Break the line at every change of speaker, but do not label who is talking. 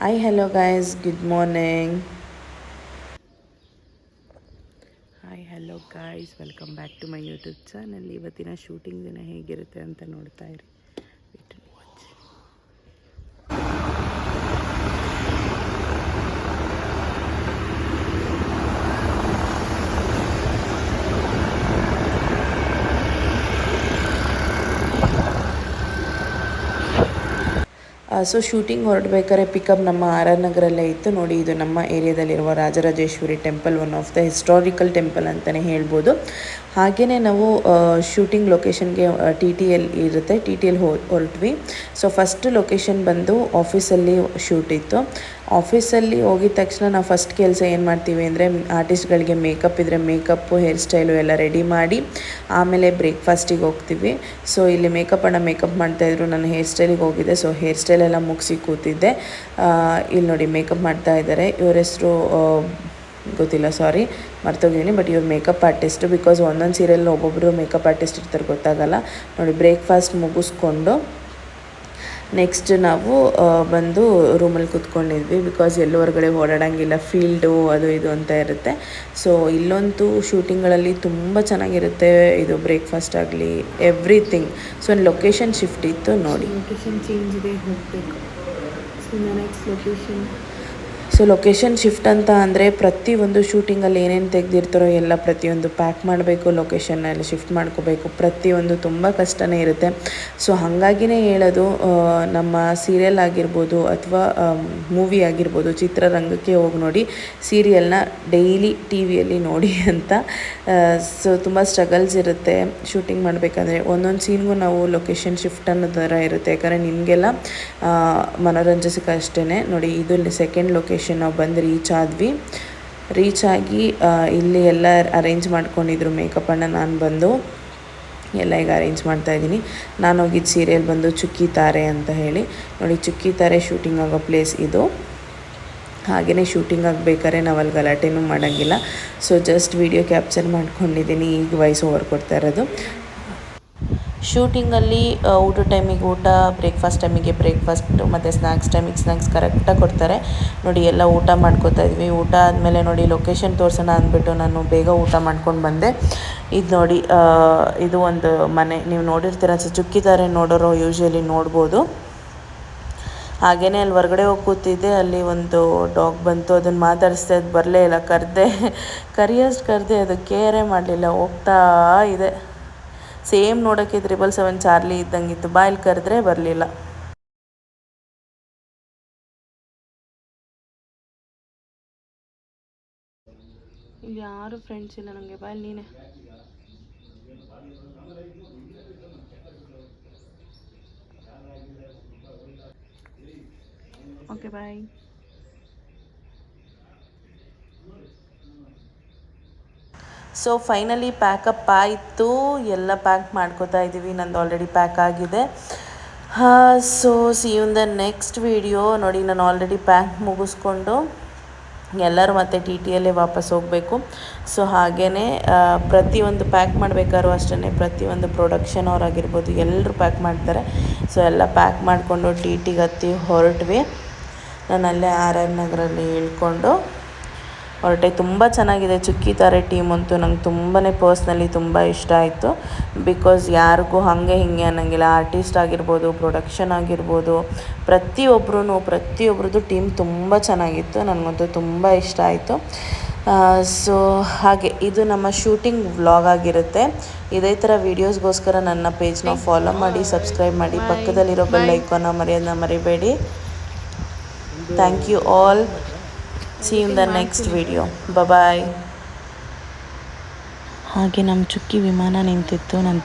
Hi, hello guys, good morning. Hi, hello guys, welcome back to my YouTube channel. ಇವತ್ತಿನ shooting ದಿನ ಹೇಗಿರುತ್ತೆ ಅಂತ ನೋಡ್ತಾ ಇರಿ. Wait and watch. So shooting ಹೊರಡಬೇಕಾದ್ರೆ ಪಿಕಪ್ ನಮ್ಮ ಆರ್ ಆರ್ ನಗರಲ್ಲೇ ಇತ್ತು ನೋಡಿ. ಇದು ನಮ್ಮ ಏರಿಯಾದಲ್ಲಿರುವ Rajarajeshwari temple, one of the historical temple ಅಂತಲೇ ಹೇಳ್ಬೋದು. ಹಾಗೆಯೇ ನಾವು ಶೂಟಿಂಗ್ ಲೊಕೇಶನ್ಗೆ ಟಿ ಟಿ ಎಲ್ ಇರುತ್ತೆ, ಟಿ ಟಿ ಎಲ್ ಹೊರಟ್ವಿ. ಸೊ ಫಸ್ಟ್ ಲೊಕೇಶನ್ ಬಂದು ಆಫೀಸಲ್ಲಿ ಶೂಟ್ ಇತ್ತು. ಆಫೀಸಲ್ಲಿ ಹೋಗಿದ ತಕ್ಷಣ ನಾವು ಫಸ್ಟ್ ಕೆಲಸ ಏನು ಮಾಡ್ತೀವಿ ಅಂದರೆ, ಆರ್ಟಿಸ್ಟ್ಗಳಿಗೆ ಮೇಕಪ್ ಇದ್ದರೆ ಮೇಕಪ್ಪು, ಹೇರ್ ಸ್ಟೈಲು ಎಲ್ಲ ರೆಡಿ ಮಾಡಿ ಆಮೇಲೆ ಬ್ರೇಕ್ಫಾಸ್ಟಿಗೆ ಹೋಗ್ತೀವಿ. ಸೊ ಇಲ್ಲಿ ಮೇಕಪ್ ಮಾಡ್ತಾಯಿದ್ರು, ನಾನು ಹೇರ್ ಸ್ಟೈಲಿಗೆ ಹೋಗಿದ್ದೆ. ಸೊ ಹೇರ್ ಸ್ಟೈಲೆಲ್ಲ ಮುಗಿಸಿ ಕೂತಿದ್ದೆ. ಇಲ್ಲಿ ನೋಡಿ ಮೇಕಪ್ ಮಾಡ್ತಾ ಇದ್ದಾರೆ. ಇವ್ರ ಹೆಸರು ಗೊತ್ತಿಲ್ಲ, ಸಾರಿ ಮರ್ತೋಗಿದ್ದೀನಿ, ಬಟ್ ಇವ್ರು ಮೇಕಪ್ ಆರ್ಟಿಸ್ಟು. ಬಿಕಾಸ್ ಒಂದೊಂದು ಸೀರಿಯಲ್ ಒಬ್ಬೊಬ್ಬರು ಮೇಕಪ್ ಆರ್ಟಿಸ್ಟ್ ಇರ್ತಾರೆ, ಗೊತ್ತಾಗಲ್ಲ. ನೋಡಿ ಬ್ರೇಕ್ಫಾಸ್ಟ್ ಮುಗಿಸ್ಕೊಂಡು ನೆಕ್ಸ್ಟ್ ನಾವು ಬಂದು ರೂಮಲ್ಲಿ ಕೂತ್ಕೊಂಡಿದ್ವಿ. ಬಿಕಾಸ್ ಎಲ್ಲೂ ಹೊರಗಡೆ ಓಡಾಡೋಂಗಿಲ್ಲ, ಫೀಲ್ಡು ಅದು ಇದು ಅಂತ ಇರುತ್ತೆ. ಸೊ ಇಲ್ಲಂತೂ ಶೂಟಿಂಗ್ಗಳಲ್ಲಿ ತುಂಬ ಚೆನ್ನಾಗಿರುತ್ತೆ. ಇದು ಬ್ರೇಕ್ಫಾಸ್ಟ್ ಆಗಲಿ, ಎವ್ರಿಥಿಂಗ್. ಸೊ ಲೊಕೇಶನ್ ಶಿಫ್ಟ್ ಇತ್ತು ನೋಡಿ. ಲೊಕೇಶನ್ ಚೇಂಜ್ ಇದೆ, ಹೋಗಬೇಕು. ಸೊ ನೆಕ್ಸ್ಟ್ ಲೊಕೇಶನ್ ಶಿಫ್ಟ್ ಅಂತ ಅಂದರೆ ಪ್ರತಿಯೊಂದು ಶೂಟಿಂಗಲ್ಲಿ ಏನೇನು ತೆಗೆದಿರ್ತಾರೋ ಎಲ್ಲ ಪ್ರತಿಯೊಂದು ಪ್ಯಾಕ್ ಮಾಡಬೇಕು, ಲೊಕೇಶನ್ನಲ್ಲಿ ಶಿಫ್ಟ್ ಮಾಡ್ಕೋಬೇಕು, ಪ್ರತಿಯೊಂದು ತುಂಬ ಕಷ್ಟನೇ ಇರುತ್ತೆ. ಸೊ ಹಾಗಾಗಿನೇ ಹೇಳೋದು, ನಮ್ಮ ಸೀರಿಯಲ್ ಆಗಿರ್ಬೋದು ಅಥವಾ ಮೂವಿ ಆಗಿರ್ಬೋದು, ಚಿತ್ರರಂಗಕ್ಕೆ ಹೋಗಿ ನೋಡಿ, ಸೀರಿಯಲ್ನ ಡೈಲಿ ಟಿ ವಿಯಲ್ಲಿ ನೋಡಿ ಅಂತ. ಸೊ ತುಂಬ ಸ್ಟ್ರಗಲ್ಸ್ ಇರುತ್ತೆ ಶೂಟಿಂಗ್ ಮಾಡಬೇಕಾದ್ರೆ. ಒಂದೊಂದು ಸೀನ್ಗೂ ನಾವು ಲೊಕೇಶನ್ ಶಿಫ್ಟ್ ಅನ್ನೋ ಥರ ಇರುತ್ತೆ, ಯಾಕಂದರೆ ನಿಮಗೆಲ್ಲ ಮನೋರಂಜಿಸಕ್ಕೆ ಅಷ್ಟೇ. ನೋಡಿ ಇದು ಸೆಕೆಂಡ್ ಲೊಕೇಶನ್. ನಾವು ಬಂದು ರೀಚ್ ಆಗಿ ಇಲ್ಲಿ ಎಲ್ಲ ಅರೇಂಜ್ ಮಾಡ್ಕೊಂಡಿದ್ರು ಮೇಕಪ್ಪನ್ನು. ನಾನು ಬಂದು ಎಲ್ಲ ಈಗ ಅರೇಂಜ್ ಮಾಡ್ತಾಯಿದ್ದೀನಿ. ನಾನು ಹೋಗಿದ್ದು ಸೀರಿಯಲ್ ಬಂದು ಚುಕ್ಕಿ ತಾರೆ ಅಂತ ಹೇಳಿ. ನೋಡಿ ಚುಕ್ಕಿ ತಾರೆ ಶೂಟಿಂಗ್ ಆಗೋ ಪ್ಲೇಸ್ ಇದು. ಹಾಗೆಯೇ ಶೂಟಿಂಗ್ ಆಗಬೇಕಾದ್ರೆ ನಾವು ಅಲ್ಲಿ ಗಲಾಟೆನೂ ಮಾಡೋಂಗಿಲ್ಲ. ಸೊ ಜಸ್ಟ್ ವಿಡಿಯೋ ಕ್ಯಾಪ್ಚರ್ ಮಾಡ್ಕೊಂಡಿದ್ದೀನಿ. ಈಗ ವಾಯ್ಸ್ ಓವರ್ ಕೊಡ್ತಾ ಇರೋದು. ಶೂಟಿಂಗಲ್ಲಿ ಊಟ ಟೈಮಿಗೆ ಊಟ, ಬ್ರೇಕ್ಫಾಸ್ಟ್ ಟೈಮಿಗೆ ಬ್ರೇಕ್ಫಾಸ್ಟ್ ಮತ್ತು ಸ್ನ್ಯಾಕ್ಸ್ ಟೈಮಿಗೆ ಸ್ನ್ಯಾಕ್ಸ್ ಕರೆಕ್ಟಾಗಿ ಕೊಡ್ತಾರೆ. ನೋಡಿ ಎಲ್ಲ ಊಟ ಮಾಡ್ಕೋತಾ ಇದ್ವಿ. ಊಟ ಆದಮೇಲೆ ನೋಡಿ ಲೊಕೇಶನ್ ತೋರಿಸೋಣ ಅಂದ್ಬಿಟ್ಟು ನಾನು ಬೇಗ ಊಟ ಮಾಡ್ಕೊಂಡು ಬಂದೆ. ಇದು ನೋಡಿ, ಇದು ಒಂದು ಮನೆ, ನೀವು ನೋಡಿರ್ತೀರ ಚುಕ್ಕಿ ತಾರೆ ನೋಡೋರು ಯೂಶ್ವಲಿ ನೋಡ್ಬೋದು. ಹಾಗೆಯೇ ಅಲ್ಲಿ ಹೊರಗಡೆ ಹೋಗಿ ಕೂತಿದ್ದೆ. ಅಲ್ಲಿ ಒಂದು ಡಾಗ್ ಬಂತು, ಅದನ್ನು ಮಾತಾಡಿಸ್ದೆ, ಅದು ಬರಲೇ ಇಲ್ಲ. ಕರೆದೆ, ಅದು ಕೇರೇ ಮಾಡಲಿಲ್ಲ, ಹೋಗ್ತಾ ಇದೆ. ಸೇಮ್ ನೋಡೋಕ್ಕೆ 777 ಚಾರ್ಲಿ ಇದ್ದಂಗಿತ್ತು. ಬಾಯಲ್ಲಿ ಕರೆದ್ರೆ ಬರಲಿಲ್ಲ. ಇಲ್ಲಿ ಯಾರು ಫ್ರೆಂಡ್ಸ್ ಇಲ್ಲ ನನಗೆ. ಬಾಯಲ್ಲಿ ನೀನೆ. Okay bye. So finally pack up ಆಯಿತು. ಎಲ್ಲ ಪ್ಯಾಕ್ ಮಾಡ್ಕೋತಾ ಇದ್ದೀವಿ. ನಂದು ಆಲ್ರೆಡಿ ಪ್ಯಾಕ್ ಆಗಿದೆ. So see you in the next video. ನೋಡಿ ನಾನು ಆಲ್ರೆಡಿ ಪ್ಯಾಕ್ ಮುಗಿಸ್ಕೊಂಡು ಎಲ್ಲರೂ ಮತ್ತೆ ಟಿ ಟಿಯಲ್ಲೇ ವಾಪಸ್ ಹೋಗಬೇಕು. ಸೊ ಹಾಗೆಯೇ ಪ್ರತಿಯೊಂದು ಪ್ಯಾಕ್ ಮಾಡಬೇಕಾದ್ರೂ ಅಷ್ಟೇ, ಪ್ರತಿಯೊಂದು ಪ್ರೊಡಕ್ಷನ್ ಅವರಾಗಿರ್ಬೋದು ಎಲ್ಲರೂ ಪ್ಯಾಕ್ ಮಾಡ್ತಾರೆ. ಸೊ ಎಲ್ಲ ಪ್ಯಾಕ್ ಮಾಡಿಕೊಂಡು ಟಿ ಟಿಗೆ ಹತ್ತಿ ಹೊರಟ್ವಿ. ನಾನು ಅಲ್ಲೇ ಆರ್ ಆರ್ ನಗರಲ್ಲಿ ಇಳ್ಕೊಂಡು ಹೊರಟೆ. ತುಂಬ ಚೆನ್ನಾಗಿದೆ ಚುಕ್ಕಿ ತಾರೆ ಟೀಮ್ ಅಂತೂ. ನಂಗೆ ತುಂಬಾ ಪರ್ಸ್ನಲಿ ತುಂಬ ಇಷ್ಟ ಆಯಿತು. ಬಿಕಾಸ್ ಯಾರಿಗೂ ಹಾಗೆ ಹೀಗೆ ಅನ್ನೋಂಗಿಲ್ಲ. ಆರ್ಟಿಸ್ಟ್ ಆಗಿರ್ಬೋದು, ಪ್ರೊಡಕ್ಷನ್ ಆಗಿರ್ಬೋದು, ಪ್ರತಿಯೊಬ್ರದ್ದು ಟೀಮ್ ತುಂಬ ಚೆನ್ನಾಗಿತ್ತು. ನನಗಂತೂ ತುಂಬ ಇಷ್ಟ ಆಯಿತು. ಸೊ ಹಾಗೆ ಇದು ನಮ್ಮ ಶೂಟಿಂಗ್ ವ್ಲಾಗ್ ಆಗಿರುತ್ತೆ. ಇದೇ ಥರ ವೀಡಿಯೋಸ್ಗೋಸ್ಕರ ನನ್ನ ಪೇಜ್ನ ಫಾಲೋ ಮಾಡಿ, ಸಬ್ಸ್ಕ್ರೈಬ್ ಮಾಡಿ, ಪಕ್ಕದಲ್ಲಿರೋ ಬೆಲ್ ಐಕಾನ್ನ ಮರಿಬೇಡಿ. Thank you all. See you in the next video. Bye-bye. ಹಾಗೆ ನಮ್ಮ ಚುಕ್ಕಿ ವಿಮಾನ ನಿಂತಿತ್ತು. ನಾನು